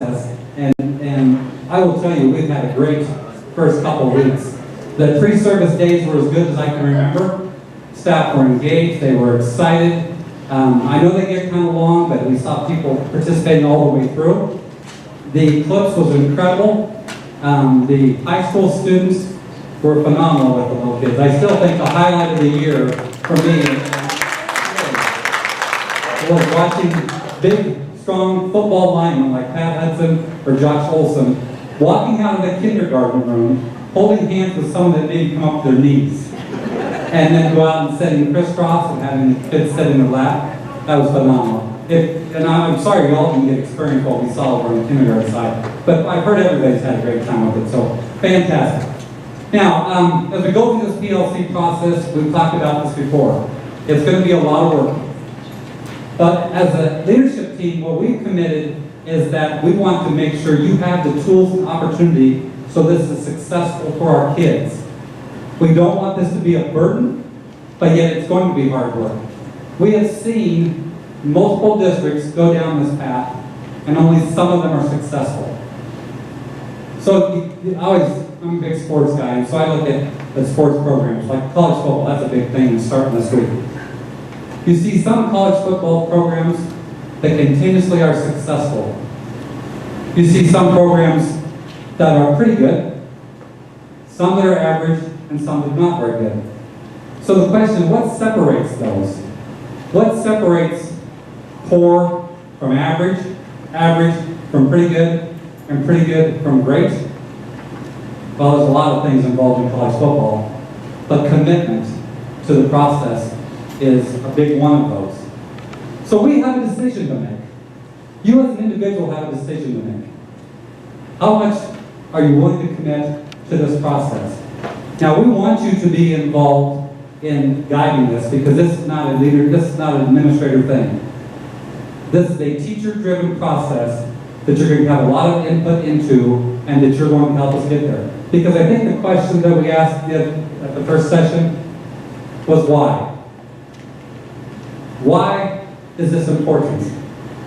And I will tell you, we've had a great first couple of weeks. The pre-service days were as good as I can remember. Staff were engaged, they were excited. I know they get kind of long, but we saw people participating all the way through. The eclipse was incredible. The high school students were phenomenal with the little kids. I still think the highlight of the year for me was watching big, strong football linemen like Pat Hudson or Josh Olson walking out of the kindergarten room, holding hands with someone that didn't come up to their knees, and then go out and sitting crisscross and having the kids sit in their lap. That was phenomenal. And I'm sorry you all didn't get experience what we saw over on the kindergarten side, but I've heard everybody's had a great time with it, so fantastic. Now, as we go through this PLC process, we've talked about this before. It's going to be a lot of work. But as a leadership team, what we've committed is that we want to make sure you have the tools and opportunity so this is successful for our kids. We don't want this to be a burden, but yet it's going to be hard work. We have seen multiple districts go down this path, and only some of them are successful. So I'm a big sports guy, and so I look at the sports programs, like college football. That's a big thing starting this week. You see some college football programs that continuously are successful. You see some programs that are pretty good, some that are average, and some that are not very good. So the question, what separates those? What separates poor from average, average from pretty good, and pretty good from great? Well, there's a lot of things involved in college football, but commitment to the process is a big one of those. So we have a decision to make. You as an individual have a decision to make. How much are you willing to commit to this process? Now, we want you to be involved in guiding this, because this is not a leader, this is not an administrator thing. This is a teacher-driven process that you're going to have a lot of input into, and that you're going to help us get there. Because I think the question that we asked at the first session was why? Why is this important?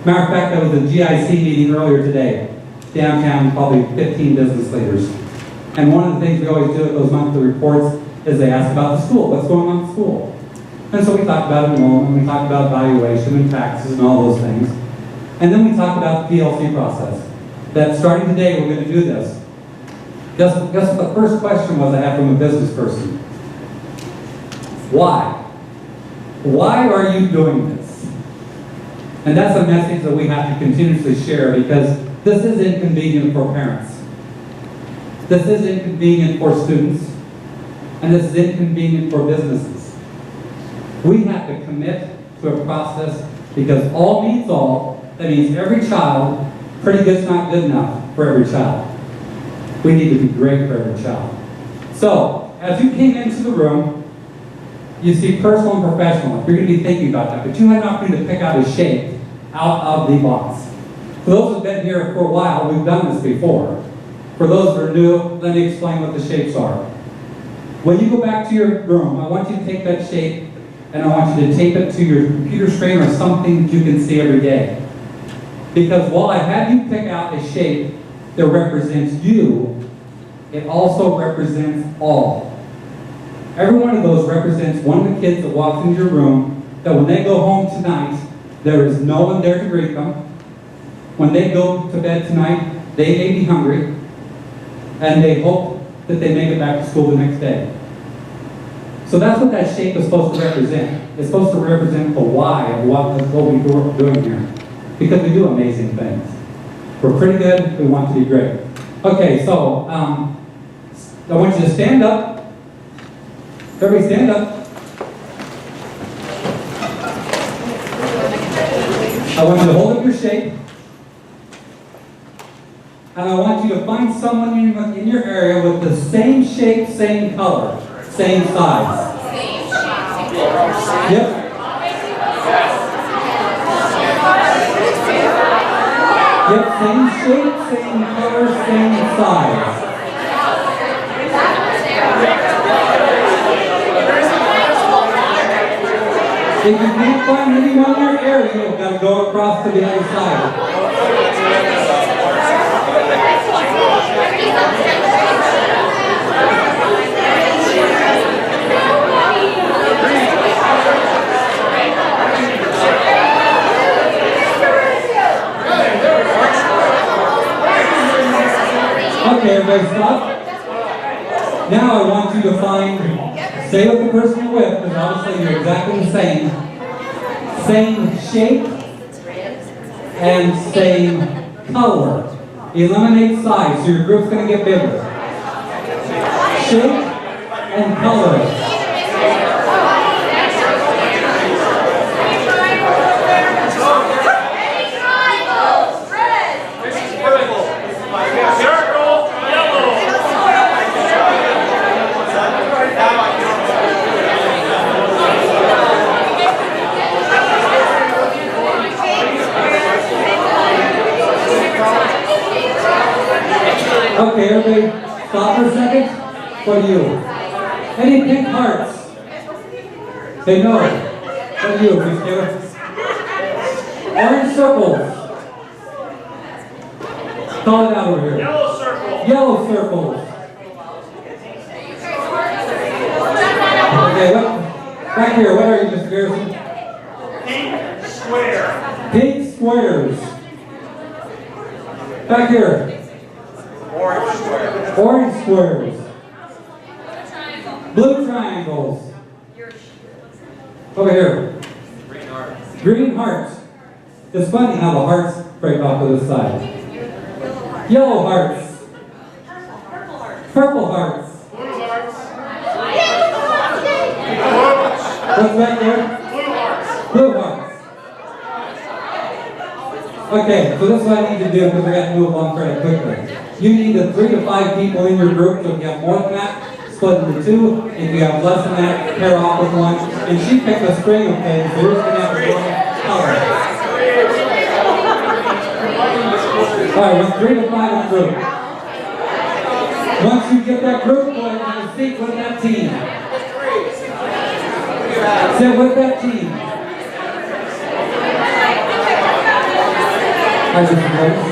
Matter of fact, I was at a GIC meeting earlier today, downtown, probably 15 business leaders. And one of the things we always do at those monthly reports is they ask about the school, what's going on in school. And so we talked about enrollment, we talked about valuation and taxes and all those things. And then we talked about the PLC process. That starting today, we're going to do this. Guess what the first question was I had from a business person? Why? Why are you doing this? And that's a message that we have to continuously share, because this is inconvenient for parents. This is inconvenient for students. And this is inconvenient for businesses. We have to commit to a process, because all means all. That means every child, pretty good's not good enough for every child. We need to be great for every child. So, as you came into the room, you see personal and professional. You're going to be thinking about that, but you had an opportunity to pick out a shape out of the box. For those who have been here for a while, we've done this before. For those that are new, let me explain what the shapes are. When you go back to your room, I want you to take that shape and I want you to tape it to your computer screen or something that you can see every day. Because while I had you pick out a shape that represents you, it also represents all. Every one of those represents one of the kids that walks into your room, that when they go home tonight, there is no one there to greet them. When they go to bed tonight, they may be hungry, and they hope that they make it back to school the next day. So that's what that shape is supposed to represent. It's supposed to represent the why of what we're doing here. Because we do amazing things. We're pretty good, we want to be great. Okay, so I want you to stand up. Everybody stand up. I want you to hold up your shape. And I want you to find someone in your area with the same shape, same color, same size. Yep. Yep, same shape, same color, same size. If you can't find anyone in your area, you've got to go across to the other side. Okay, everybody stop. Now I want you to find, stay with the person you're with, because obviously you're exactly the same. Same shape and same color. Eliminate size, so your group's going to get bigger. Shape and color. Okay, everybody, stop for a second. What are you? Any pink hearts? Say no. What are you, Miss Taylor? Orange circles. Call it out over here. Yellow circle. Yellow circles. Okay, what? Back here, what are you, Mr. Garrison? Pink square. Pink squares. Back here. Orange square. Orange squares. Blue triangles. Over here. Green heart. Green hearts. It's funny how the hearts break off to this side. Yellow hearts. Purple hearts. Blue hearts. What's back there? Blue hearts. Blue hearts. Okay, so this is what I need to do because I got to move along pretty quickly. You need the 3 to 5 people in your group, so if you have more than that, split into 2. If you have less than that, pair off with one. And she picked a string of pins, so we're just going to have to go color. Alright, with 3 to 5 in a group. Once you get that group, go ahead and have a seat with that team. Sit with that team. Hi, Mr. Rose.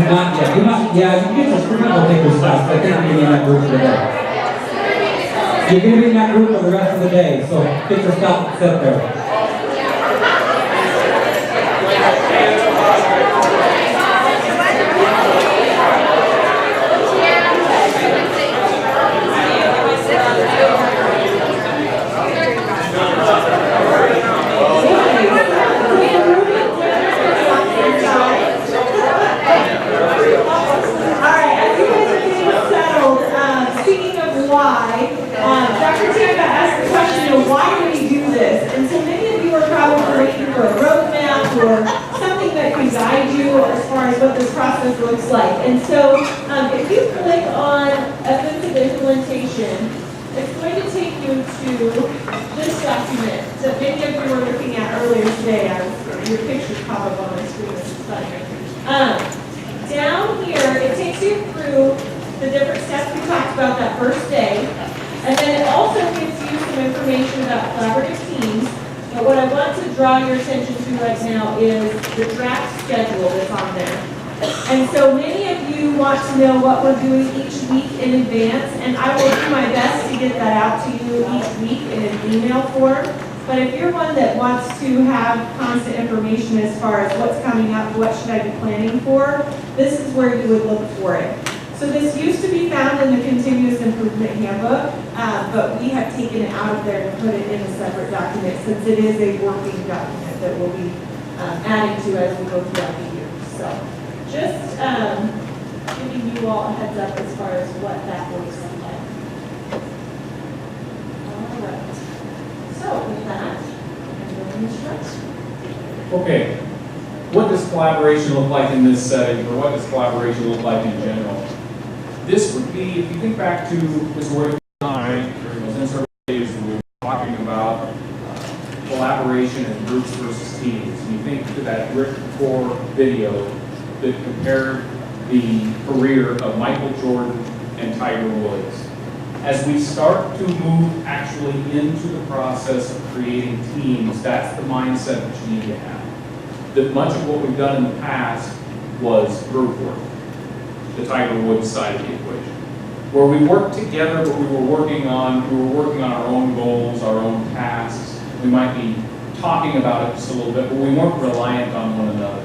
Not yet. You can get your screen will take this class, but I think I'm going to be in that group for the day. You're going to be in that group for the rest of the day, so get your stuff and sit there. Dr. Tamba asked the question, why do we do this? And so many of you are probably waiting for a roadmap or something that can guide you as far as what this process looks like. And so if you click on Offensive Implementation, it's going to take you to this document that many of you were looking at earlier today. Your pictures pop up on the screen, this is funny. Down here, it takes you through the different steps we talked about that first day. And then it also gives you some information about collaborative teams. But what I want to draw your attention to right now is the draft schedule that's on there. And so many of you want to know what we're doing each week in advance, and I will do my best to get that out to you each week in an email form. But if you're one that wants to have constant information as far as what's coming up, what should I be planning for, this is where you would look for it. So this used to be found in the Continuous Improvement Handbook, but we have taken it out of there and put it in a separate document since it is a working document that we'll be adding to as we go throughout the year. So just giving you all a heads up as far as what that looks like. All right. So with that, I'm going to start. Okay. What does collaboration look like in this setting, or what does collaboration look like in general? This would be, if you think back to this work during those in-service days, we were talking about collaboration and groups versus teams. And you think to that Rick Core video that compared the career of Michael Jordan and Tiger Woods. As we start to move actually into the process of creating teams, that's the mindset that you need to have. That much of what we've done in the past was group work, the Tiger Woods side of the equation. where we work together, but we were working on our own goals, our own tasks. We might be talking about it just a little bit, but we weren't reliant on one another.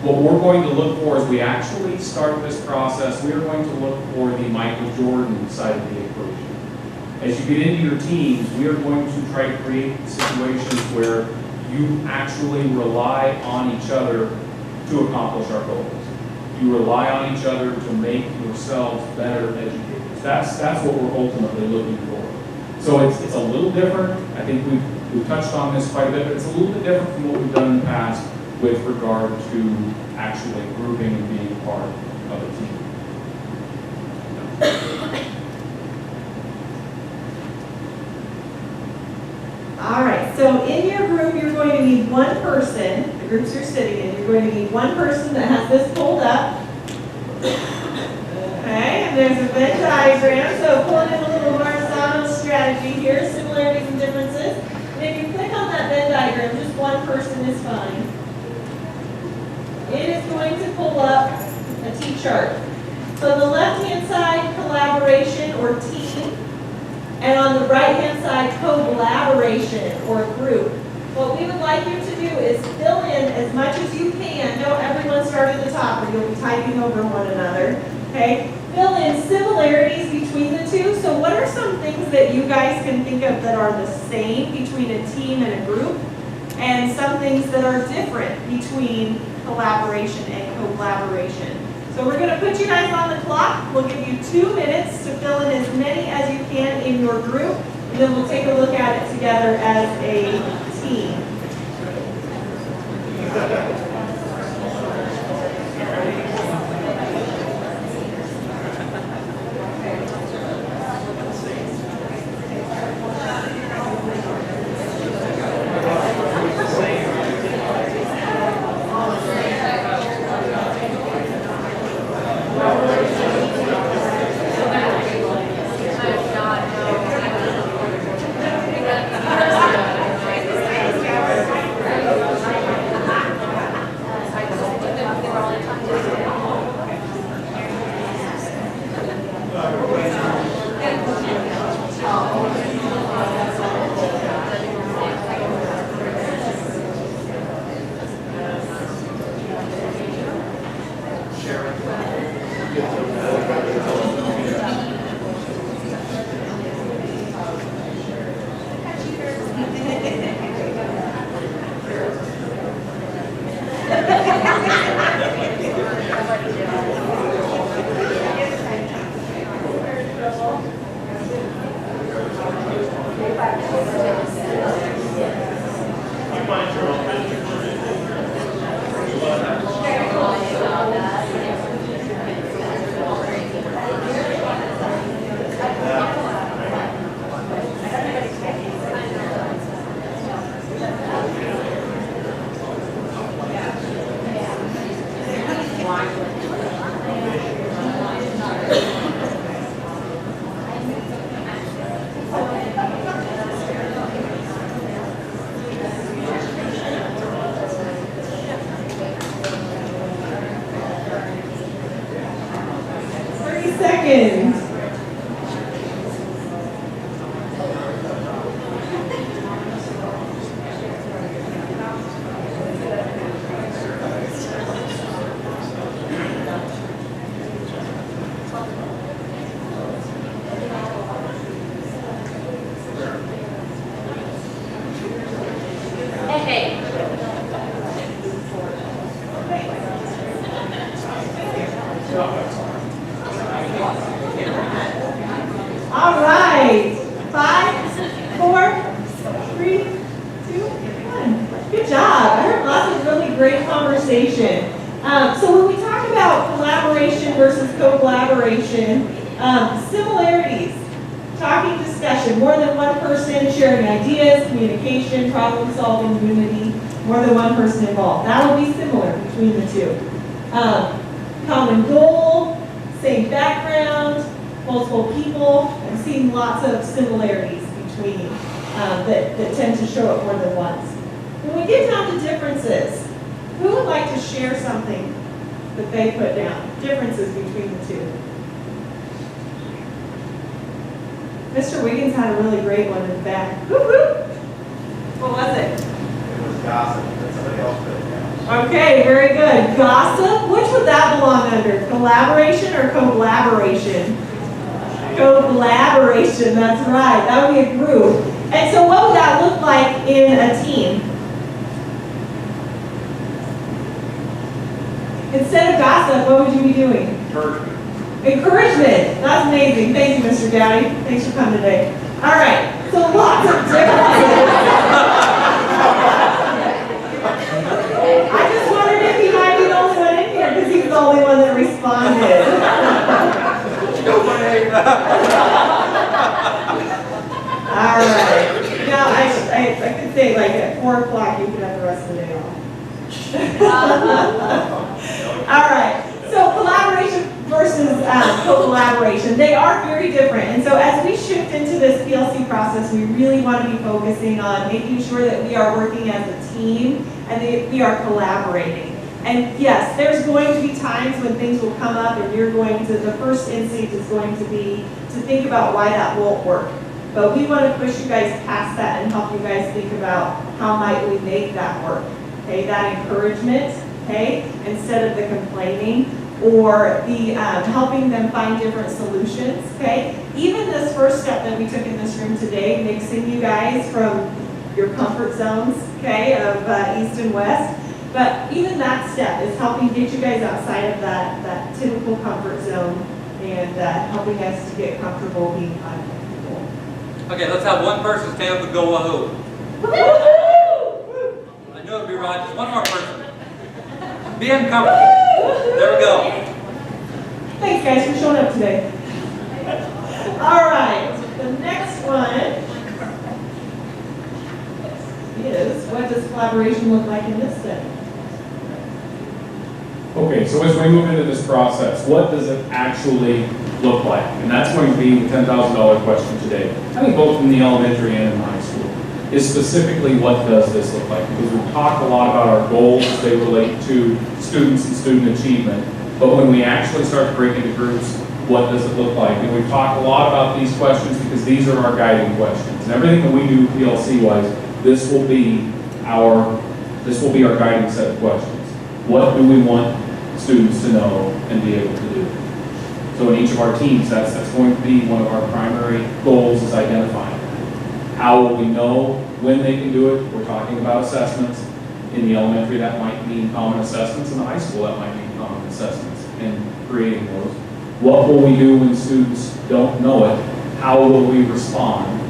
What we're going to look for as we actually start this process, we are going to look for the Michael Jordan side of the equation. As you get into your teams, we are going to try to create situations where you actually rely on each other to accomplish our goals. You rely on each other to make yourselves better educators. That's what we're ultimately looking for. So it's a little different. I think we've touched on this quite a bit, but it's a little bit different from what we've done in the past with regard to actually grouping and being part of a team. All right, so in your group, you're going to need one person, the groups you're sitting in, you're going to need one person that has this pulled up. Okay, and there's a Venn diagram, so pulling in a little horizontal strategy here, similarities and differences. And if you click on that Venn diagram, just one person is fine. It is going to pull up a T-chart. So on the left-hand side, collaboration or team, and on the right-hand side, collaboration or group. What we would like you to do is fill in as much as you can. Don't everyone start at the top or you'll be typing over one another. Okay? Fill in similarities between the two. So what are some things that you guys can think of that are the same between a team and a group? And some things that are different between collaboration and collaboration. So we're going to put you guys on the clock. We'll give you 2 minutes to fill in as many as you can in your group, and then we'll take a look at it together as a team. Seconds. All right. 5, 4, 3, 2, 1. Good job. I heard lots of really great conversation. So when we talk about collaboration versus co-collaboration, similarities, talking, discussion, more than one person sharing ideas, communication, problem solving, unity, more than one person involved. That will be similar between the two. Common goal, same background, multiple people. I've seen lots of similarities between that tend to show up more than once. When we get down to differences, who would like to share something that they put down? Differences between the two. Mr. Wiggins had a really great one in the back. Woo-hoo. What was it? It was gossip, that somebody else put it down. Okay, very good. Gossip, which would that belong under? Collaboration or collaboration? Collaboration, that's right. That would be a group. And so what would that look like in a team? Instead of gossip, what would you be doing? Encouragement. Encouragement. That's amazing. Thank you, Mr. Dowdy. Thanks for coming today. All right. So lots of different. I just wondered if he might be the only one in here because he was the only one that responded. All right. Now I could say like at 4 o'clock you could have the rest of the day off. All right. So collaboration versus co-collaboration, they are very different. And so as we shift into this PLC process, we really want to be focusing on making sure that we are working as a team and that we are collaborating. And yes, there's going to be times when things will come up and you're going to, the first instinct is going to be to think about why that won't work. But we want to push you guys past that and help you guys think about how might we make that work. Okay, that encouragement, okay, instead of the complaining, or the helping them find different solutions, okay? Even this first step that we took in this room today, mixing you guys from your comfort zones, okay, of East and West, but even that step is helping get you guys outside of that typical comfort zone and helping us to get comfortable being uncomfortable. Okay, let's have one person stand up and go wahoo. I knew it'd be right. Just one more person. Be uncomfortable. There we go. Thanks guys for showing up today. All right, the next one is, what does collaboration look like in this setting? Okay, so as we move into this process, what does it actually look like? And that's going to be the $10,000 question today. I think both in the elementary and in high school. Is specifically what does this look like? Because we've talked a lot about our goals as they relate to students and student achievement, but when we actually start to break into groups, what does it look like? And we've talked a lot about these questions because these are our guiding questions. And everything that we do PLC-wise, this will be our guiding set of questions. What do we want students to know and be able to do? So in each of our teams, that's going to be one of our primary goals is identifying. How will we know when they can do it? We're talking about assessments. In the elementary, that might mean common assessments. In the high school, that might mean common assessments and creating those. What will we do when students don't know it? How will we respond?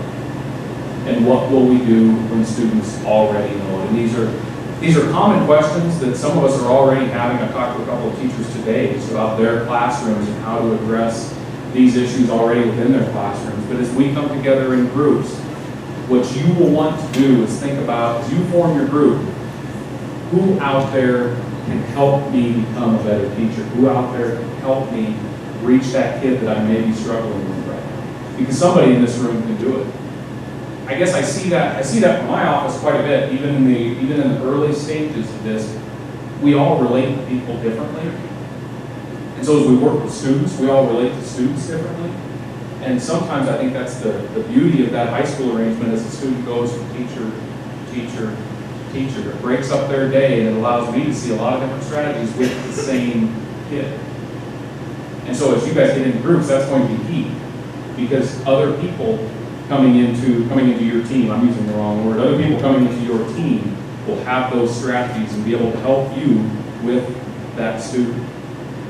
And what will we do when students already know it? And these are common questions that some of us are already having. I've talked to a couple of teachers today just about their classrooms and how to address these issues already within their classrooms. But as we come together in groups, what you will want to do is think about, as you form your group, who out there can help me become a better teacher? Who out there can help me reach that kid that I may be struggling with right now? Because somebody in this room can do it. I guess I see that from my office quite a bit, even in the early stages of this. We all relate to people differently. And so as we work with students, we all relate to students differently. And sometimes I think that's the beauty of that high school arrangement as the student goes from teacher to teacher to teacher. It breaks up their day and it allows me to see a lot of different strategies with the same kid. And so as you guys get into groups, that's going to be key. Because other people coming into your team, I'm using the wrong word, other people coming into your team will have those strategies and be able to help you with that student.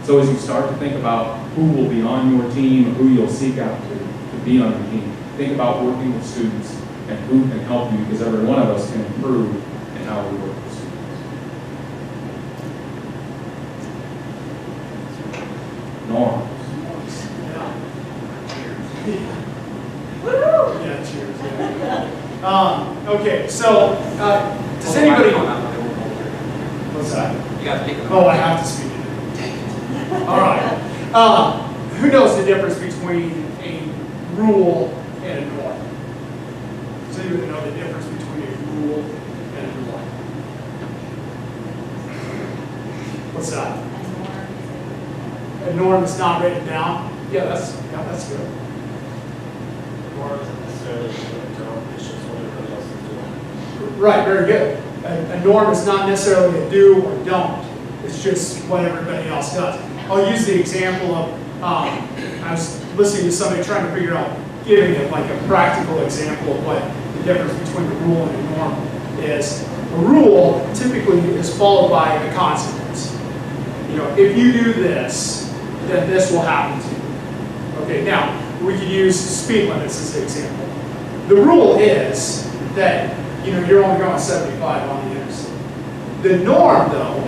So as you start to think about who will be on your team, or who you'll seek out to be on your team, think about working with students and who can help you, because every one of us can improve in how we work with students. Norm. Yeah, cheers. Yeah. Okay, so does anybody? What's that? You got to pick Oh, I have to speak it. All right. Who knows the difference between a rule and a norm? Does anybody know the difference between a rule and a norm? What's that? A norm is not written down. Yeah, that's good. Norm necessarily interrupt, it's just what everybody else is doing. Right, very good. A norm is not necessarily a do or don't. It's just what everybody else does. I'll use the example of, I was listening to somebody trying to figure out, giving it like a practical example of what the difference between a rule and a norm is. A rule typically is followed by a consequence. You know, if you do this, then this will happen to you. Okay, now, we could use speed limits as an example. The rule is that, you know, you're only going 75 on the interstate. The norm, though,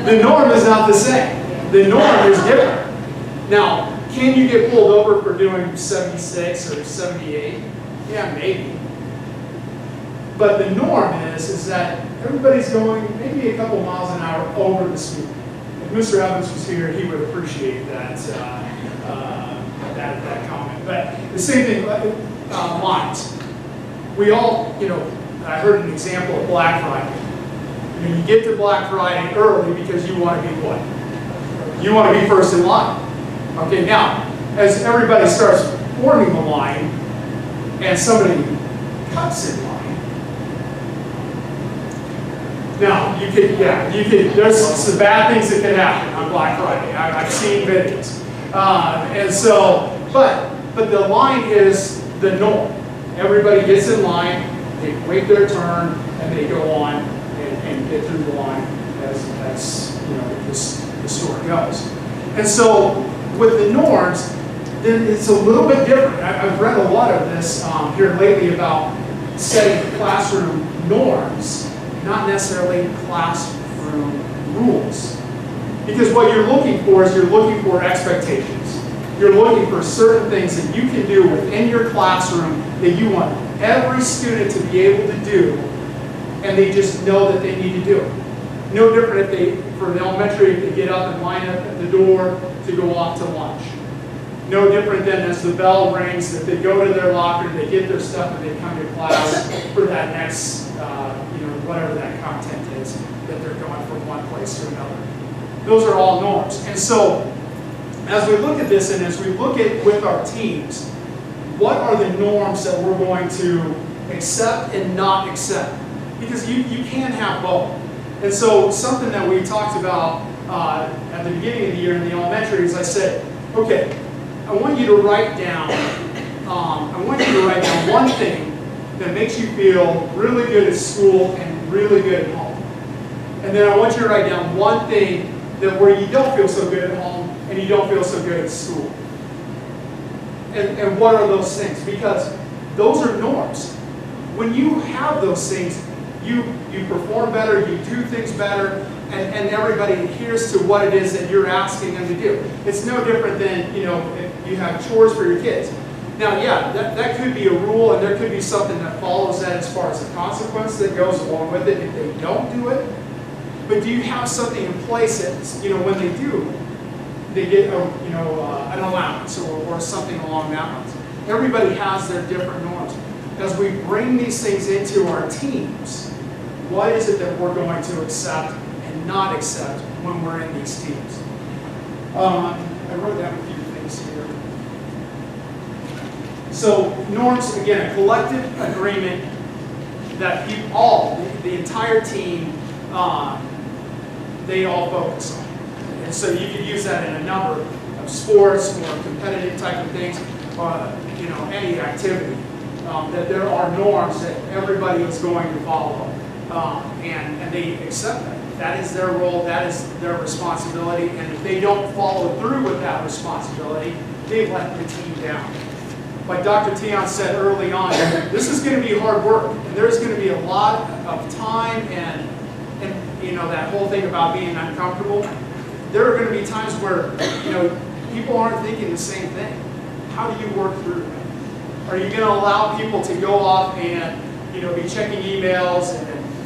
the norm is not the same. The norm is different. Now, can you get pulled over for doing 76 or 78? Yeah, maybe. But the norm is that everybody's going maybe a couple miles an hour over the speed. If Mr. Evans was here, he would appreciate that that comment. But the same thing, lines. We all, you know, I heard an example of Black Friday. You know, you get to Black Friday early because you want to be what? You want to be first in line. Okay, now, as everybody starts forming the line and somebody cuts in line, now, you could, there's some bad things that can happen on Black Friday. I've seen videos. And so, but the line is the norm. Everybody gets in line, they wait their turn, and they go on and get through the line as you know, the story goes. And so, with the norms, then it's a little bit different. I've read a lot of this here lately about setting classroom norms, not necessarily classroom rules. Because what you're looking for is you're looking for expectations. You're looking for certain things that you can do within your classroom that you want every student to be able to do, and they just know that they need to do it. No different if they, for the elementary, if they get up and line up at the door to go off to lunch. No different than as the bell rings, that they go to their locker, they get their stuff, and they come to class for that next, you know, whatever that content is that they're going from one place to another. Those are all norms. And so, as we look at this and as we look at with our teams, what are the norms that we're going to accept and not accept? Because you can have both. And so, something that we talked about at the beginning of the year in the elementary is I said, okay, I want you to write down one thing that makes you feel really good at school and really good at home. And then I want you to write down one thing that where you don't feel so good at home and you don't feel so good at school. And what are those things? Because those are norms. When you have those things, you perform better, you do things better, and everybody adheres to what it is that you're asking them to do. It's no different than, you know, if you have chores for your kids. Now, yeah, that could be a rule, and there could be something that follows that as far as a consequence that goes along with it if they don't do it. But do you have something in place that, you know, when they do, they get an allowance or something along that lines? Everybody has their different norms. As we bring these things into our teams, what is it that we're going to accept and not accept when we're in these teams? I wrote down a few things here. So norms, again, a collective agreement that the entire team, they all focus on. And so you could use that in a number of sports or competitive type of things, you know, any activity. That there are norms that everybody is going to follow, and they accept that. That is their role, that is their responsibility, and if they don't follow through with that responsibility, they've let the team down. Like Dr. Tion said early on, this is going to be hard work, and there's going to be a lot of time and you know, that whole thing about being uncomfortable. There are going to be times where, you know, people aren't thinking the same thing. How do you work through that? Are you going to allow people to go off and, you know, be checking emails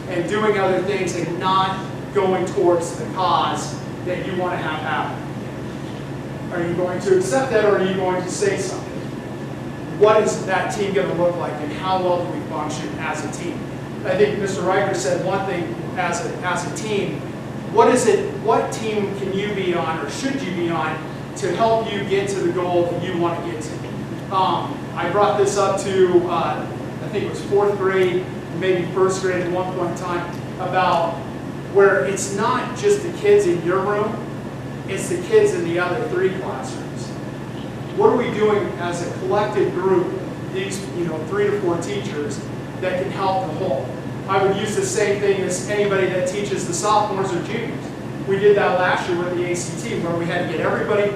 and doing other things and not going towards the cause that you want to have happen? Are you going to accept that, or are you going to say something? What is that team going to look like, and how well do we function as a team? I think Mr. Riker said one thing as a team. What team can you be on, or should you be on, to help you get to the goal that you want to get to? I brought this up to, I think it was 4th grade, maybe 1st grade at one point in time, about where it's not just the kids in your room, it's the kids in the other 3 classrooms. What are we doing as a collective group, these 3 to 4 teachers, that can help the whole? I would use the same thing as anybody that teaches the sophomores or juniors. We did that last year with the ACT, where we had to get everybody,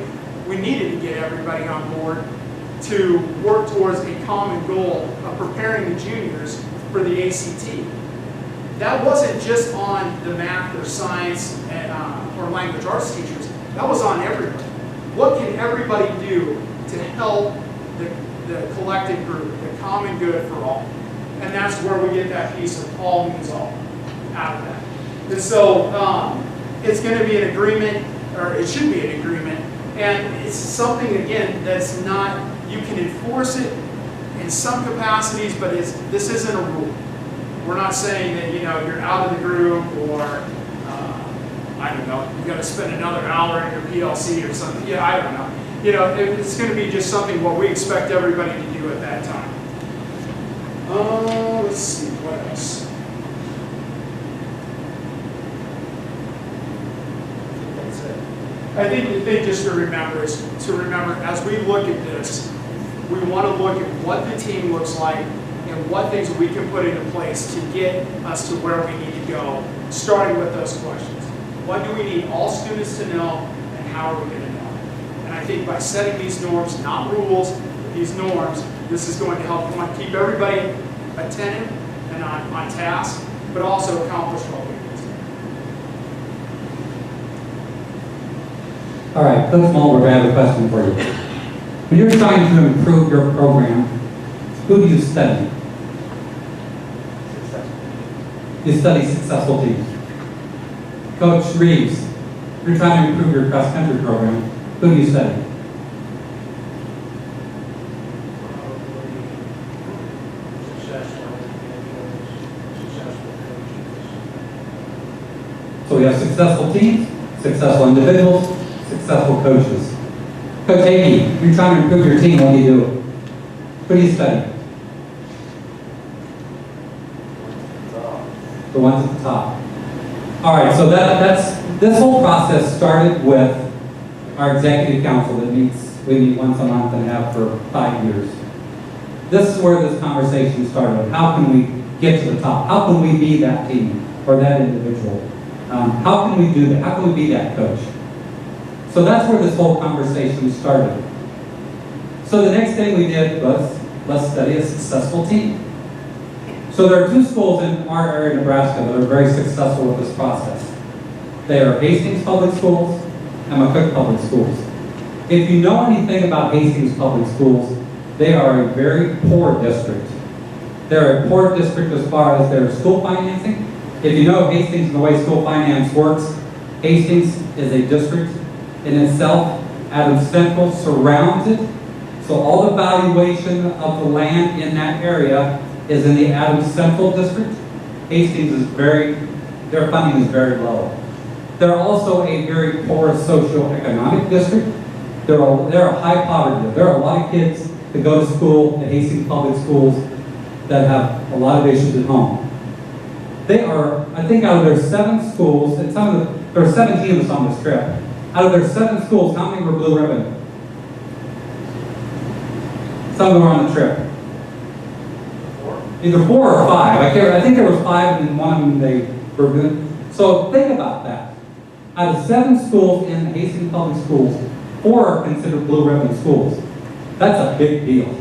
we needed to get everybody on board to work towards a common goal of preparing the juniors for the ACT. That wasn't just on the math or science and, or language arts teachers, that was on everybody. What can everybody do to help the collective group, the common good for all? And that's where we get that piece of all means all out of that. And so it's going to be an agreement, or it should be an agreement, and it's something, again, that's not, you can enforce it in some capacities, but this isn't a rule. We're not saying that, you're out of the group, or, I don't know, you've got to spend another hour in your PLC or something. Yeah, I don't know. It's going to be just something what we expect everybody to do at that time. Let's see, what else? I think the thing just to remember is as we look at this, we want to look at what the team looks like and what things we can put into place to get us to where we need to go, starting with those questions. What do we need all students to know, and how are we going to know? And I think by setting these norms, not rules, but these norms, this is going to help keep everybody attentive and on task, but also accomplish what we need. All right, Coach Mulder, I have a question for you. When you're trying to improve your program, who do you study? You study successful teams. Coach Reeves, you're trying to improve your cross-country program, who do you study? So we have successful teams, successful individuals, successful coaches. Coach Amy, you're trying to improve your team, what do you do? Who do you study? The ones at the top. All right, so this whole process started with our executive council that we meet once a month and have for 5 years. This is where this conversation started. How can we get to the top? How can we be that team or that individual? How can we do that? How can we be that coach? So that's where this whole conversation started. So the next thing we did was, let's study a successful team. So there are 2 schools in our area of Nebraska that are very successful with this process. They are Hastings Public Schools and McCook Public Schools. If you know anything about Hastings Public Schools, they are a very poor district. They're a poor district as far as their school financing. If you know Hastings and the way school finance works, Hastings is a district in itself. Adams Central surrounds it. So all the valuation of the land in that area is in the Adams Central district. Hastings is their funding is very low. They're also a very poor socioeconomic district. They're a high poverty. There are a lot of kids that go to school at Hastings Public Schools that have a lot of issues at home. They are, I think out of their 7 schools, and there are 17 of us on this trip. Out of their 7 schools, how many were blue ribbon? Some of them were on the trip. 4. Either 4 or 5. I think there was 5 and one of them they were good. So think about that. Out of 7 schools in Hastings Public Schools, 4 are considered blue ribbon schools. That's a big deal.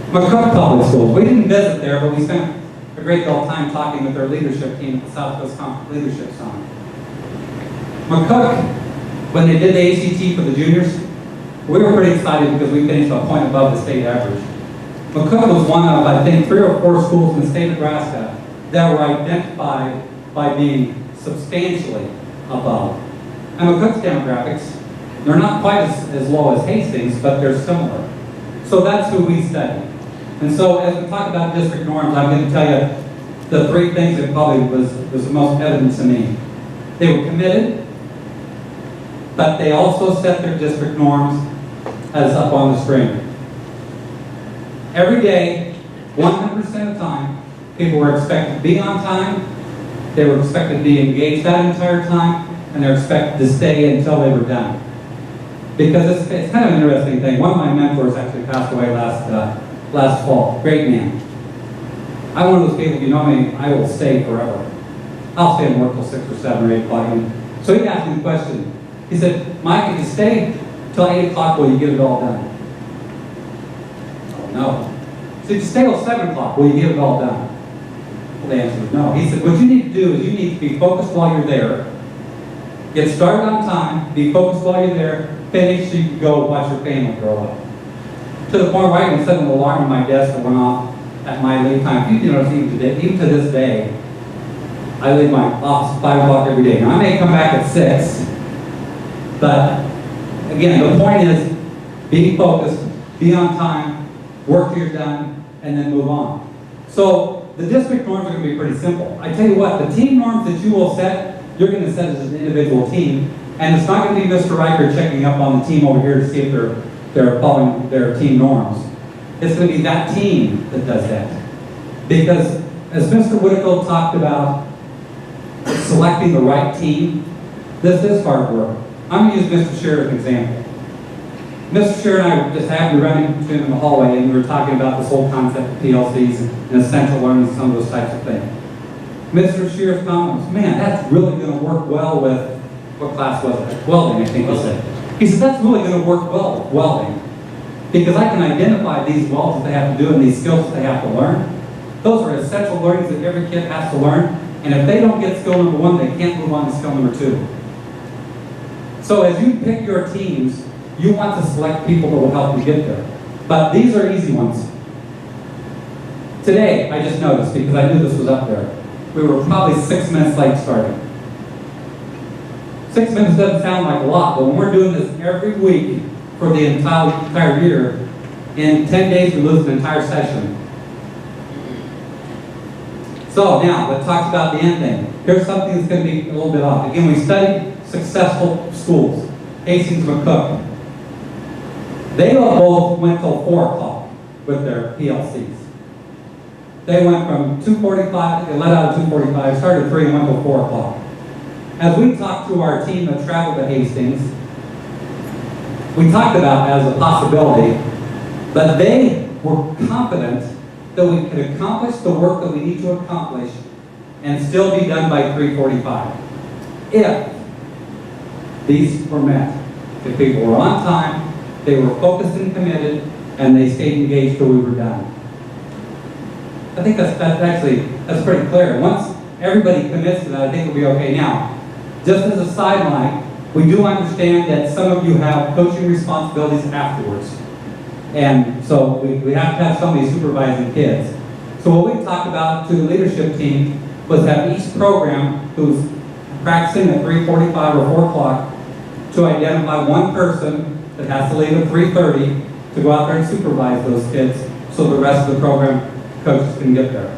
McCook Public Schools, we didn't visit there, but we spent a great deal of time talking with their leadership team at the Southwest Leadership Summit. McCook, when they did the ACT for the juniors, we were pretty excited because we finished a point above the state average. McCook was one of, I think, 3 or 4 schools in the state of Nebraska that were identified by being substantially above. And McCook's demographics, they're not quite as low as Hastings, but they're similar. So that's who we study. And so as we talk about district norms, I'm going to tell you the 3 things that probably was the most evident to me. They were committed, but they also set their district norms as up on the screen. Every day, 100% of the time, people were expected to be on time, they were expected to be engaged that entire time, and they're expected to stay until they were done. Because it's kind of an interesting thing. One of my mentors actually passed away last fall. Great man. I'm one of those people, you know me, I will stay forever. I'll stay and work till 6 or 7 or 8 o'clock. So he asked me the question. He said, Mike, if you stay till 8 o'clock, will you get it all done? Oh, no. He said, if you stay till 7 o'clock, will you get it all done? Well, the answer was no. He said, what you need to do is you need to be focused while you're there, get started on time, be focused while you're there, finish so you can go watch your family grow up. To the point where I can set an alarm on my desk that went off at my leave time. You know, even to this day, I leave my office at 5 o'clock every day. Now, I may come back at 6, but again, the point is be focused, be on time, work till you're done, and then move on. So the district norms are going to be pretty simple. I tell you what, the team norms that you will set, you're going to set as an individual team, and it's not going to be Mr. Riker checking up on the team over here to see if they're following their team norms. It's going to be that team that does that. Because as Mr. Whitfield talked about selecting the right team, this is hard work. I'm going to use Mr. Shearer as an example. Mr. Shearer and I just happened to run into him in the hallway, and we were talking about this whole concept of PLCs and essential learning and some of those types of things. Mr. Shearer's comment was, man, that's really going to work well with, what class was it? Welding, I think he said. He said, that's really going to work well with welding. Because I can identify these welds that they have to do and these skills that they have to learn. Those are essential learnings that every kid has to learn. And if they don't get skill number 1, they can't move on to skill number 2. So as you pick your teams, you want to select people that will help you get there. But these are easy ones. Today, I just noticed, because I knew this was up there, we were probably 6 minutes late starting. 6 minutes doesn't sound like a lot, but when we're doing this every week for the entire year, in 10 days we lose an entire session. So now, let's talk about the end thing. Here's something that's going to be a little bit off. Again, we studied successful schools. Hastings McCook. They both went till 4 o'clock with their PLCs. They went from 2:45, they let out at 2:45, started at 3 and went till 4 o'clock. As we talked to our team that traveled to Hastings, we talked about as a possibility, but they were confident that we could accomplish the work that we need to accomplish and still be done by 3:45. If these were met. If people were on time, they were focused and committed, and they stayed engaged till we were done. I think that's pretty clear. Once everybody commits to that, I think we'll be okay. Now, just as a sideline, we do understand that some of you have coaching responsibilities afterwards. And so we have to have somebody supervising kids. So what we talked about to the leadership team was have each program who's practicing at 3:45 or 4 o'clock to identify one person that has to leave at 3:30 to go out there and supervise those kids so the rest of the program coaches can get there.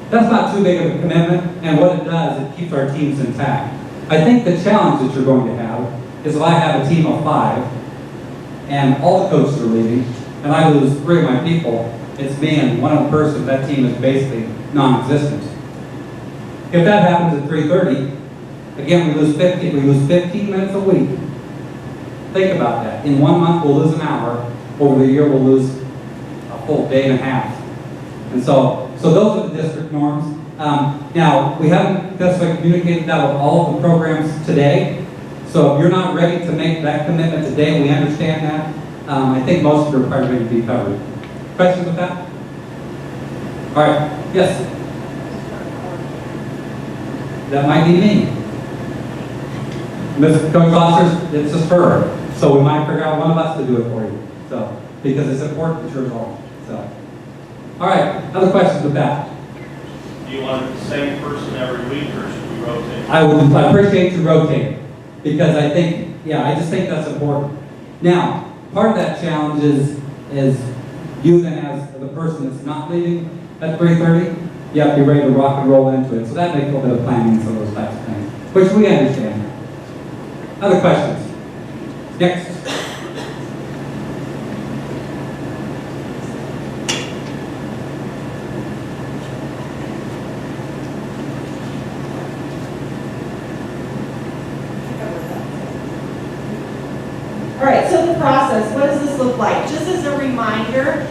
That's not too big of a commitment, and what it does, it keeps our teams intact. I think the challenge that you're going to have is if I have a team of 5 and all the coaches are leaving and I lose 3 of my people, it's me and one other person, that team is basically non-existent. If that happens at 3:30, again, we lose 15 minutes a week. Think about that. In 1 month, we'll lose an hour. Over the year, we'll lose a full day and a half. And so those are the district norms. Now, we haven't necessarily communicated that with all of the programs today. So if you're not ready to make that commitment today, we understand that. I think most of you are probably ready to be covered. Questions with that? All right. Yes? That might be me. Ms. Coach Foster, it's just her. So we might figure out one of us to do it for you. So, because it's important that you're involved. So, all right. Other questions with that? Do you want the same person every week, or should we rotate? I appreciate you rotating, because I think, I just think that's important. Now, part of that challenge is you then as the person that's not leaving at 3:30, you have to be ready to rock and roll into it. So that makes a little bit of planning and some of those types of things, which we understand. Other questions? Next. process, what does this look like? Just as a reminder,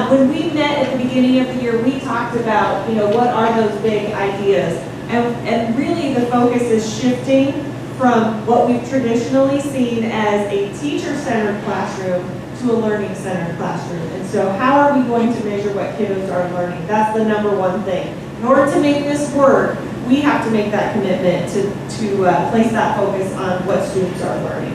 when we met at the beginning of the year, we talked about, what are those big ideas? And really the focus is shifting from what we've traditionally seen as a teacher-centered classroom to a learning-centered classroom. And so how are we going to measure what kiddos are learning? That's the number one thing. In order to make this work, we have to make that commitment to place that focus on what students are learning.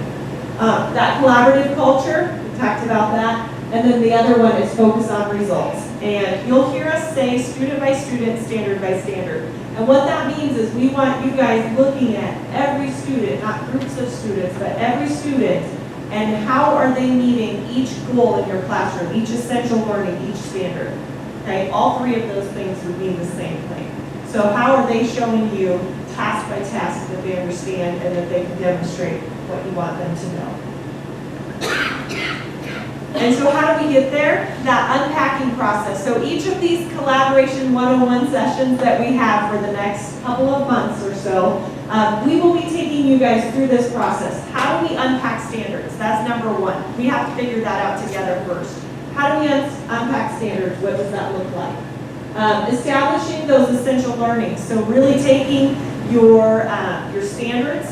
That collaborative culture, we talked about that. And then the other one is focus on results. And you'll hear us say student by student, standard by standard. And what that means is we want you guys looking at every student, not groups of students, but every student, and how are they meeting each goal in your classroom, each essential learning, each standard. Okay, all three of those things would mean the same thing. So how are they showing you task by task that they understand and that they can demonstrate what you want them to know? And so how do we get there? That unpacking process. So each of these collaboration 101 sessions that we have for the next couple of months or so, we will be taking you guys through this process. How do we unpack standards? That's number one. We have to figure that out together first. How do we unpack standards? What does that look like? Establishing those essential learnings. So really taking your standards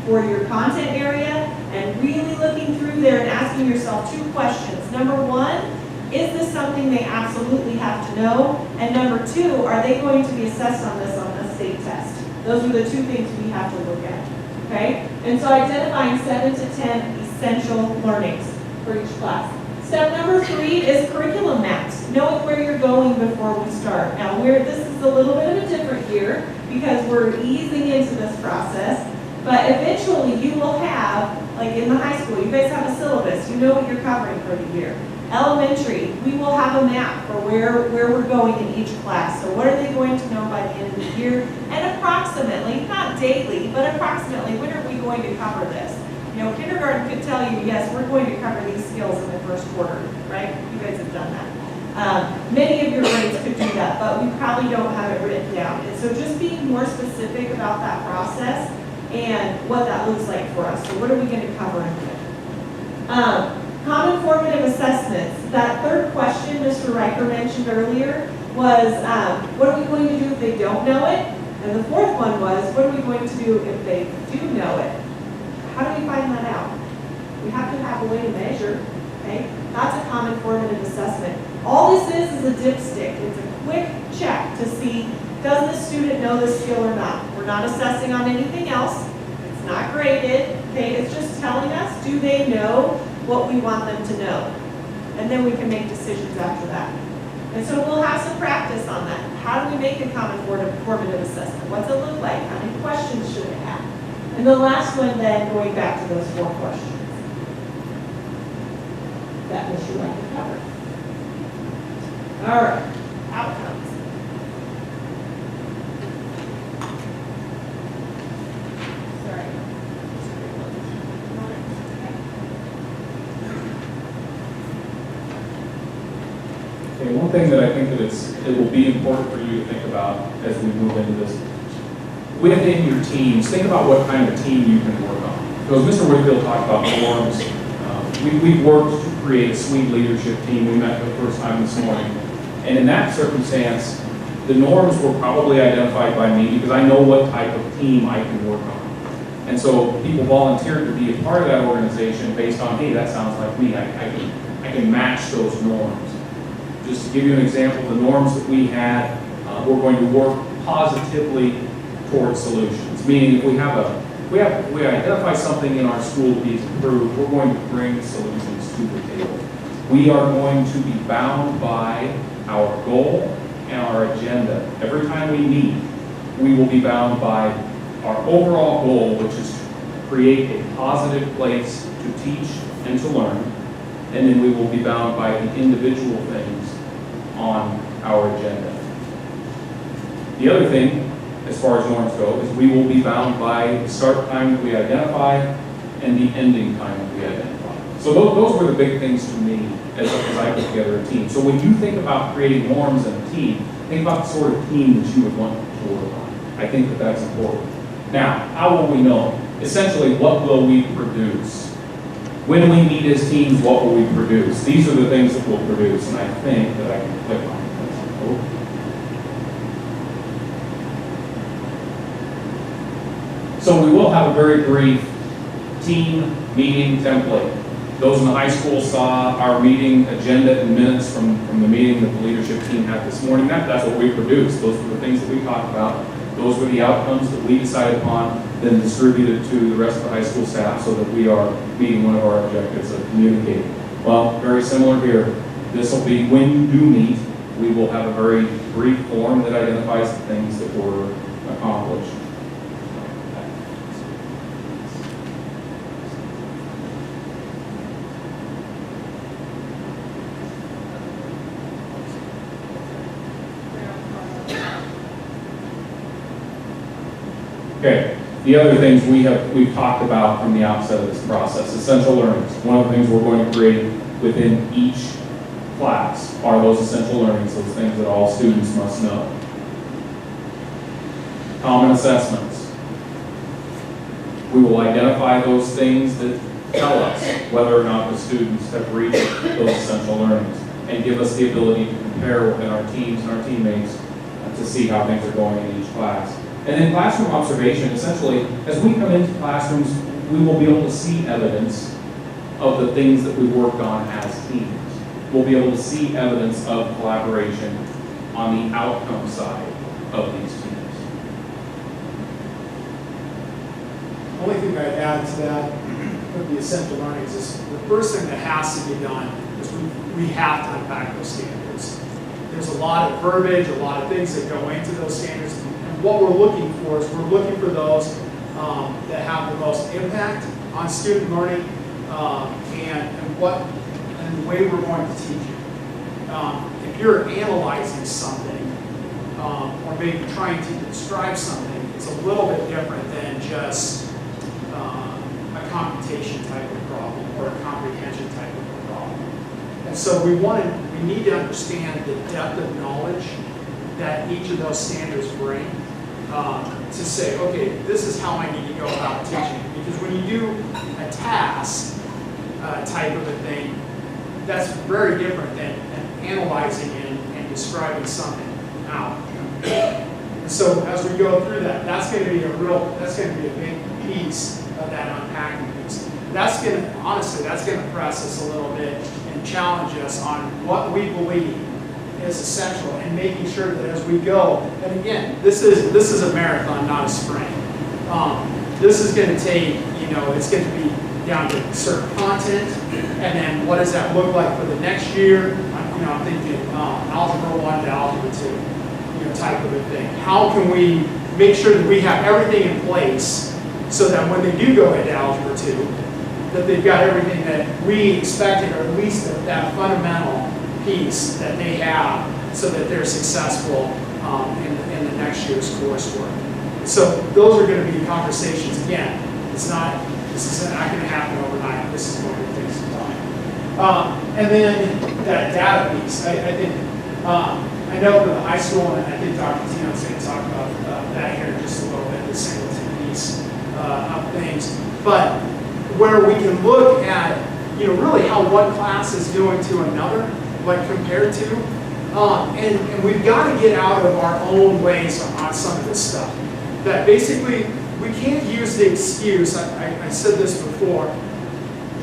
for your content area and really looking through there and asking yourself two questions. Number one, is this something they absolutely have to know? And number two, are they going to be assessed on this on a state test? Those are the two things we have to look at, okay? And so identifying 7 to 10 essential learnings for each class. Step number 3 is curriculum maps, knowing where you're going before we start. Now, this is a little bit of a different year because we're easing into this process, but eventually you will have, like in the high school, you guys have a syllabus, you know what you're covering for the year. Elementary, we will have a map for where we're going in each class. So what are they going to know by the end of the year? And approximately, not daily, but approximately, when are we going to cover this? Kindergarten could tell you, yes, we're going to cover these skills in the first quarter, right? You guys have done that. Many of your grades could do that, but we probably don't have it written down. And so just being more specific about that process and what that looks like for us. So what are we going to cover in there? Common formative assessments. That third question Mr. Riker mentioned earlier was, what are we going to do if they don't know it? And the fourth one was, what are we going to do if they do know it? How do we find that out? We have to have a way to measure, okay? That's a common formative assessment. All this is a dipstick. It's a quick check to see, does the student know this skill or not? We're not assessing on anything else. It's not graded, okay? It's just telling us, do they know what we want them to know? And then we can make decisions after that. And so we'll have some practice on that. How do we make a common formative assessment? What's it look like? How many questions should it have? And the last one then, going back to those 4 questions that Mr. Riker covered. All right, outcomes. Sorry. Okay, one thing that I think that it will be important for you to think about as we move into this, within your teams, think about what kind of team you can work on. Because Mr. Whitfield talked about norms. We've worked to create a sweet leadership team. We met for the first time this morning. And in that circumstance, the norms were probably identified by me because I know what type of team I can work on. And so people volunteered to be a part of that organization based on, hey, that sounds like me. I can match those norms. Just to give you an example, the norms that we had, we're going to work positively towards solutions. Meaning, if we identify something in our school that needs improved, we're going to bring solutions to the table. We are going to be bound by our goal and our agenda. Every time we meet, we will be bound by our overall goal, which is to create a positive place to teach and to learn. And then we will be bound by the individual things on our agenda. The other thing, as far as norms go, is we will be bound by the start time that we identify and the ending time that we identify. So those were the big things to me as I put together a team. So when you think about creating norms in a team, think about the sort of team that you would want to work on. I think that that's important. Now, how will we know? Essentially, what will we produce? When we meet as teams, what will we produce? These are the things that we'll produce, and I think that I can click on this. So we will have a very brief team meeting template. Those in the high school saw our meeting agenda and minutes from the meeting that the leadership team had this morning. That's what we produced. Those were the things that we talked about. Those were the outcomes that we decided upon, then distributed to the rest of the high school staff so that we are meeting one of our objectives of communicating. Well, very similar here. This will be when you do meet, we will have a very brief form that identifies the things that were accomplished. Okay, the other things we've talked about from the outset of this process, essential learnings. One of the things we're going to create within each class are those essential learnings, those things that all students must know. Common assessments. We will identify those things that tell us whether or not the students have reached those essential learnings and give us the ability to compare within our teams and our teammates to see how things are going in each class. And then classroom observation, essentially, as we come into classrooms, we will be able to see evidence of the things that we worked on as teams. We'll be able to see evidence of collaboration on the outcome side of these teams. The only thing I'd add to that with the essential learnings is the first thing that has to be done is we have to unpack those standards. There's a lot of verbiage, a lot of things that go into those standards. What we're looking for is we're looking for those that have the most impact on student learning and the way we're going to teach it. If you're analyzing something or maybe trying to describe something, it's a little bit different than just a computation type of problem or a comprehension type of a problem. And so we need to understand the depth of knowledge that each of those standards bring. To say, okay, this is how I need to go about teaching. Because when you do a task type of a thing, that's very different than analyzing and describing something out. And so as we go through that, that's going to be a big piece of that unpacking piece. That's going to press us a little bit and challenge us on what we believe is essential, and making sure that as we go, and again, this is a marathon, not a sprint. This is going to take, it's going to be down to certain content, and then what does that look like for the next year? I'm thinking algebra 1 to algebra 2, type of a thing. How can we make sure that we have everything in place so that when they do go into algebra 2, that they've got everything that we expected, or at least that fundamental piece that they have so that they're successful in the next year's coursework. So those are going to be conversations. Again, this is not going to happen overnight. This is going to take some time. And then that data piece. I think I know for the high school, and I think Dr. Tino's going to talk about that here in just a little bit, the singleton piece of things. But where we can look at really how one class is doing to another, like compared to, and we've got to get out of our own ways on some of this stuff. That basically, we can't use the excuse, I said this before,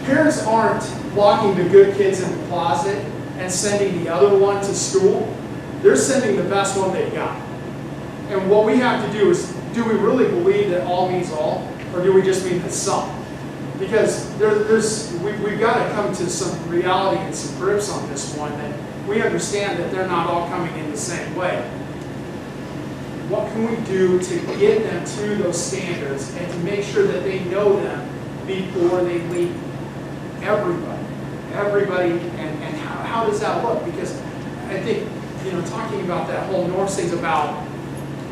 parents aren't locking the good kids in the closet and sending the other one to school. They're sending the best one they've got. And what we have to do is, do we really believe that all means all, or do we just mean that some? Because we've got to come to some reality and some grips on this one, that we understand that they're not all coming in the same way. What can we do to get them to those standards and to make sure that they know them before they leave? Everybody, and how does that look? Because I think, talking about that whole North thing's about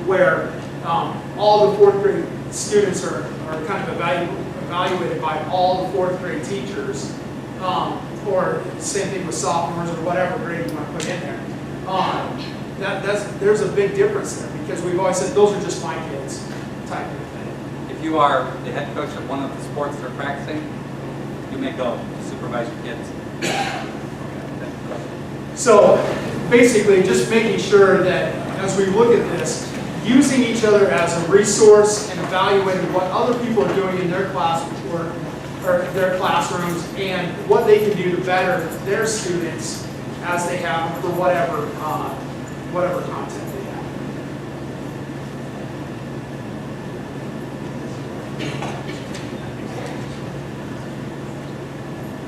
where all the fourth grade students are kind of evaluated by all the fourth grade teachers, or same thing with sophomores or whatever grade you want to put in there. There's a big difference there, because we've always said those are just my kids type of thing. If you are the head coach of one of the sports they're practicing, you may go to supervise your kids. So basically, just making sure that as we look at this, using each other as a resource and evaluating what other people are doing in their classwork or their classrooms and what they can do to better their students as they have for whatever content they have.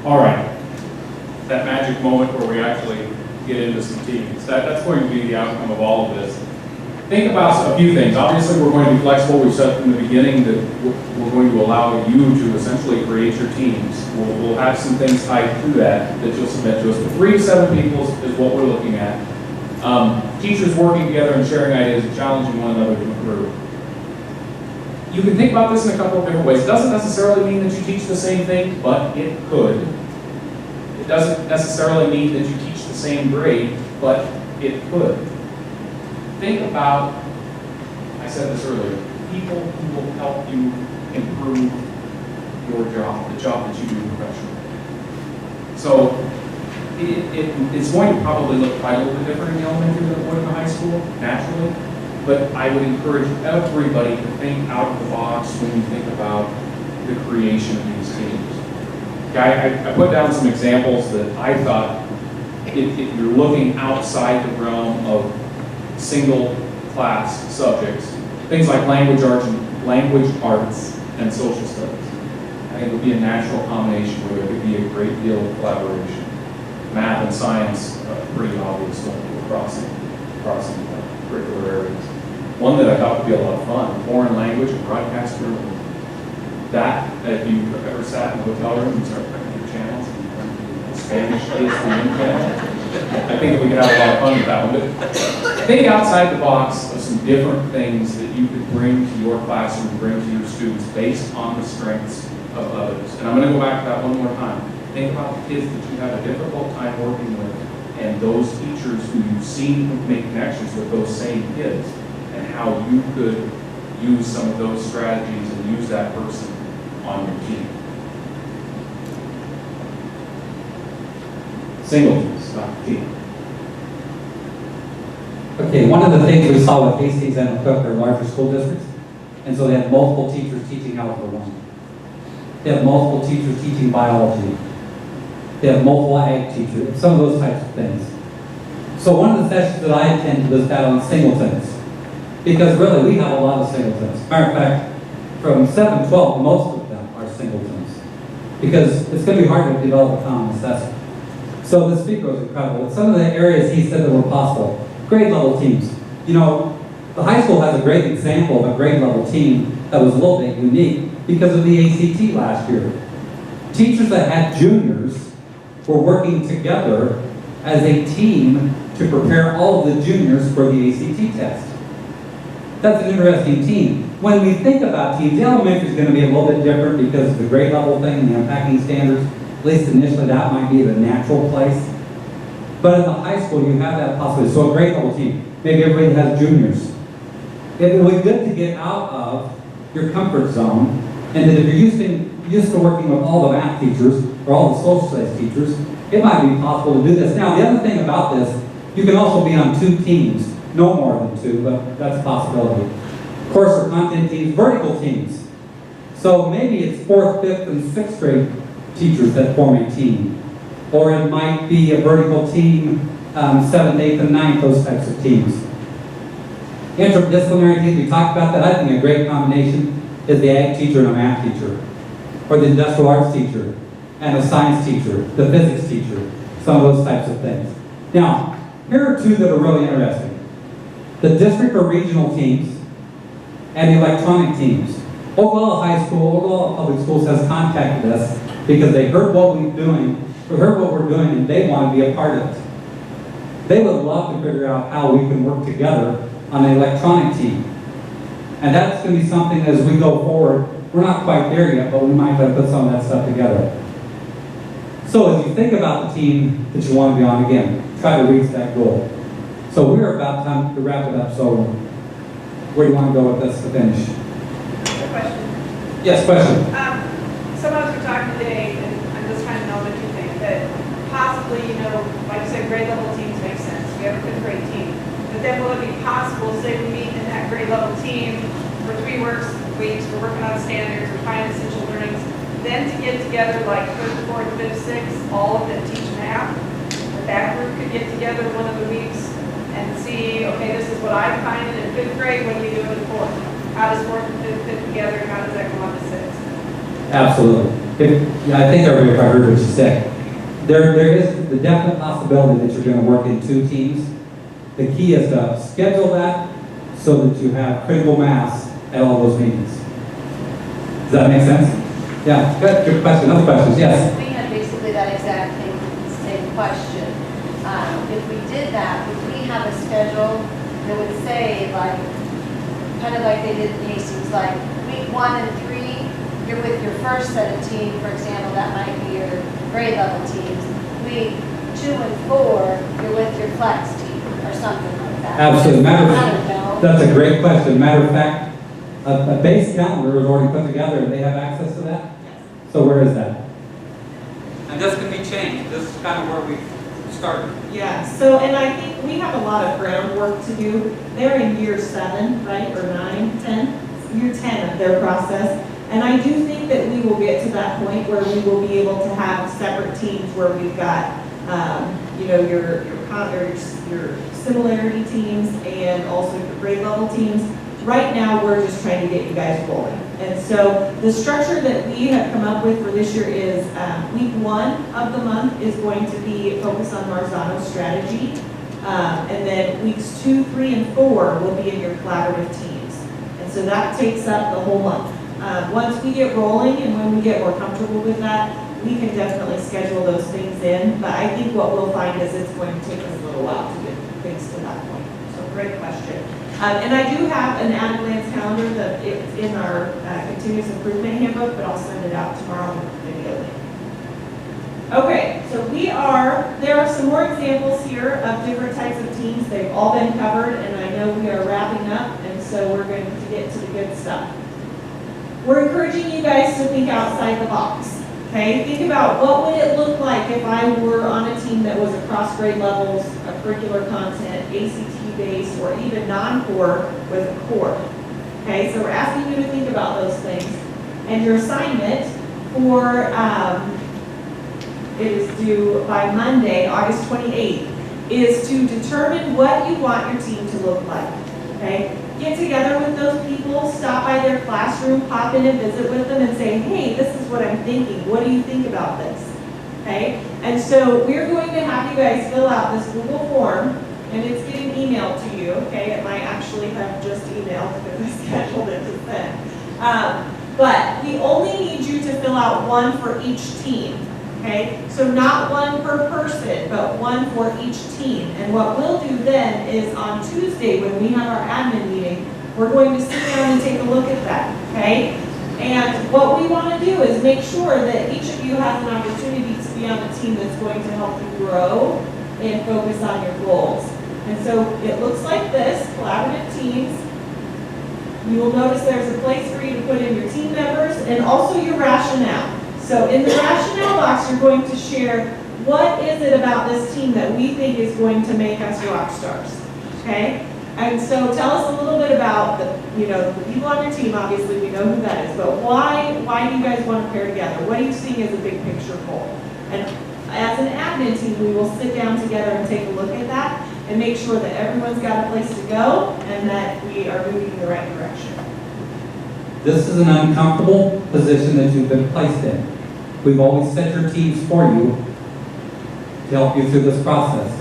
All right, that magic moment where we actually get into some teams. That's going to be the outcome of all of this. Think about a few things. Obviously, we're going to be flexible. We said from the beginning that we're going to allow you to essentially create your teams. We'll have some things tied to that you'll submit to us. But 3 to 7 people is what we're looking at. Teachers working together and sharing ideas and challenging one another to improve. You can think about this in a couple of different ways. It doesn't necessarily mean that you teach the same thing, but it could. It doesn't necessarily mean that you teach the same grade, but it could. Think about, I said this earlier, people who will help you improve your job, the job that you do professionally. So it's going to probably look quite a little bit different in the elementary than it would in the high school, naturally. But I would encourage everybody to think out of the box when you think about the creation of these teams. I put down some examples that I thought, if you're looking outside the realm of single class subjects, things like language arts and social studies, I think it would be a natural combination where there could be a great deal of collaboration. Math and science, pretty obvious crossing curricular areas. One that I thought would be a lot of fun, foreign language and broadcast journalism. That, if you've ever sat in a hotel room and start picking your channels, and Spanish ESPN channel, I think we could have a lot of fun with that one. But think outside the box of some different things that you could bring to your classroom, bring to your students based on the strengths of others. And I'm going to go back to that one more time. Think about the kids that you have a difficult time working with and those teachers who you've seen make connections with those same kids and how you could use some of those strategies and use that person on your team. Singletons, not team. Okay, one of the things we saw with Hastings and Cook are larger school districts, and so they have multiple teachers teaching Algebra 1. They have multiple teachers teaching biology. They have multiple ag teachers, some of those types of things. So one of the sessions that I attended was that on singletons, because really we have a lot of singletons. Matter of fact, from 7 to 12, most of them are singletons, because it's going to be hard to develop a common assessment. So the speaker was incredible. Some of the areas he said that were possible, grade level teams. You know, the high school has a great example of a grade level team that was a little bit unique because of the ACT last year. Teachers that had juniors were working together as a team to prepare all of the juniors for the ACT test. That's an interesting team. When we think about teams, the elementary is going to be a little bit different because of the grade level thing and the unpacking standards. At least initially that might be the natural place. But in the high school you have that possibility. So a grade level team, maybe everybody has juniors. It would be good to get out of your comfort zone, and that if you're used to working with all the math teachers or all the social studies teachers, it might be possible to do this. Now the other thing about this, you can also be on 2 teams, no more than 2, but that's a possibility. Course or content teams, vertical teams. So maybe it's 4th, 5th, and 6th grade teachers that form a team. Or it might be a vertical team, 7th, 8th, and 9th, those types of teams. Interdisciplinary teams, we talked about that. I think a great combination is the ag teacher and a math teacher, or the industrial arts teacher and a science teacher, the physics teacher, some of those types of things. Now, here are 2 that are really interesting. The district or regional teams and the electronic teams. Oklahoma High School, Oklahoma Public Schools has contacted us because they heard what we're doing, and they want to be a part of it. They would love to figure out how we can work together on an electronic team. And that's going to be something as we go forward. We're not quite there yet, but we might have to put some of that stuff together. So as you think about the team that you want to be on, again, try to reach that goal. So we're about time to wrap it up, so where do you want to go with this to finish? Question. Yes, question. Some of us were talking today, and I possibly, like I said, grade level teams make sense. We have a fifth grade team. But then will it be possible, say we meet in that grade level team for 3 weeks, we're working on standards, we're finding essential learnings, then to get together like 3rd, 4th, 5th, 6th, all of them teach math. That group could get together one of the weeks and see, okay, this is what I'm finding in 5th grade, what do you do in 4th? How does 4th and 5th fit together, and how does that go on to 6th? Absolutely. I think everybody heard what you said. There is the definite possibility that you're going to work in 2 teams. The key is to schedule that so that you have critical mass at all those meetings. Does that make sense? Yeah, good question. Other questions? Yes. We had basically that exact same question. If we did that, would we have a schedule that would say, like, kind of like they did in Hastings, like week 1 and 3, you're with your first set of team, for example, that might be your grade level teams. Week 2 and 4, you're with your flex team, or something like that. Absolutely. I don't know. That's a great question. Matter of fact, a base calendar is already put together and they have access to that? So where is that? And this can be changed. This is kind of where we started. Yeah, so, and I think we have a lot of groundwork to do. They're in year 7, right, or 9, 10? Year 10 of their process. And I do think that we will get to that point where we will be able to have separate teams where we've got, your similarity teams and also your grade level teams. Right now, we're just trying to get you guys rolling. And so the structure that we have come up with for this year is week 1 of the month is going to be focused on Marzano's strategy. And then weeks 2, 3, and 4 will be in your collaborative teams. And so that takes up the whole month. Once we get rolling and when we get more comfortable with that, we can definitely schedule those things in. But I think what we'll find is it's going to take us a little while to get things to that point. So great question. And I do have an at-a-glance calendar that it's in our continuous improvement handbook, but I'll send it out tomorrow with the video link. Okay, so there are some more examples here of different types of teams. They've all been covered, and I know we are wrapping up, and so we're going to get to the good stuff. We're encouraging you guys to think outside the box. Okay, think about what would it look like if I were on a team that was across grade levels, a curricular content, ACT based, or even non-core with a core. Okay, so we're asking you to think about those things. And your assignment for, it is due by Monday, August 28th, is to determine what you want your team to look like. Okay, get together with those people, stop by their classroom, pop in and visit with them and say, hey, this is what I'm thinking. What do you think about this? Okay, and so we're going to have you guys fill out this Google form, and it's getting emailed to you. Okay, it might actually have just emailed because I scheduled it to send. But we only need you to fill out one for each team. Okay, so not one per person, but one for each team. And what we'll do then is on Tuesday when we have our admin meeting, we're going to sit down and take a look at that, okay? And what we want to do is make sure that each of you has an opportunity to be on a team that's going to help you grow and focus on your goals. And so it looks like this, collaborative teams. You will notice there's a place for you to put in your team members and also your rationale. So in the rationale box, you're going to share what is it about this team that we think is going to make us rock stars, okay? And so tell us a little bit about the people on your team. Obviously, we know who that is, but why do you guys want to pair together? What are you seeing as a big picture goal? And as an admin team, we will sit down together and take a look at that and make sure that everyone's got a place to go and that we are moving in the right direction. This is an uncomfortable position that you've been placed in. We've always set your teams for you to help you through this process.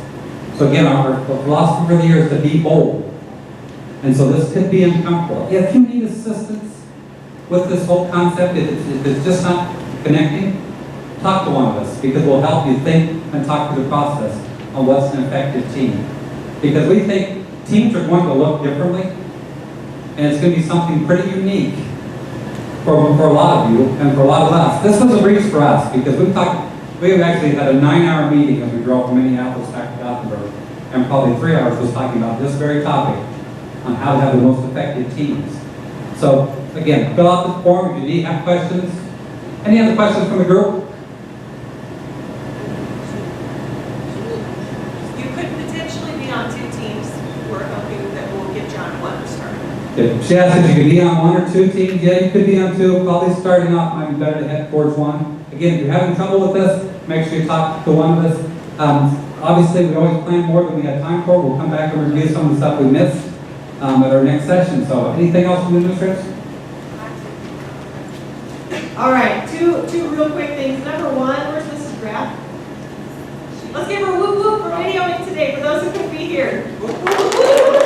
So again, our philosophy for the year is to be bold. And so this could be uncomfortable. If you need assistance with this whole concept, if it's just not connecting, talk to one of us because we'll help you think and talk through the process on what's an effective team. Because we think teams are going to look differently and it's going to be something pretty unique for a lot of you and for a lot of us. This was a breeze for us because we have actually had a 9-hour meeting as we drove from Minneapolis back to Gothenburg, and probably 3 hours was talking about this very topic on how to have the most effective teams. So again, fill out the form if you have questions. Any other questions from the group? on 2 teams who are hoping that we'll get John 1 to start. If she asked if you could be on 1 or 2 teams, yeah, you could be on 2. Probably starting off might be better to head towards 1. Again, if you're having trouble with this, make sure you talk to one of us. Obviously, we always plan more than we had time for. We'll come back and review some of the stuff we missed at our next session. So, anything else from the administrators? All right, two real quick things. Number one, where's Mrs. Graff? Let's give her a whoop whoop for videoing today, for those who couldn't be here. Whoop, whoop, whoop.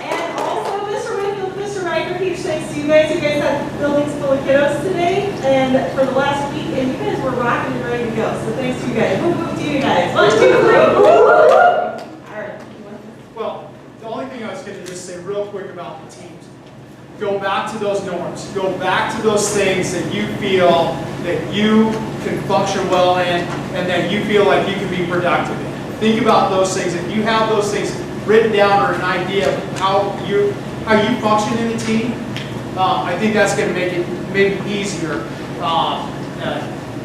And also, Mr. Whitfield, Mr. Riker, huge thanks to you guys. You guys had buildings full of kiddos today, and for the last week, and you guys were rocking and ready to go. So thanks to you guys. Whoop whoop to you guys. 1, 2, 3. All right. Well, the only thing I was going to just say real quick about the teams. Go back to those norms. Go back to those things that you feel that you can function well in and that you feel like you can be productive in. Think about those things. If you have those things written down or an idea of how you function in a team, I think that's going to make it maybe easier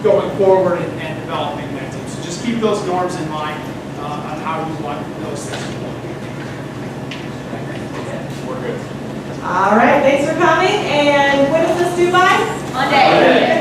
going forward and developing that team. So just keep those norms in mind on how you want those things to work. We're good. All right, thanks for coming. And when is this due by? Monday.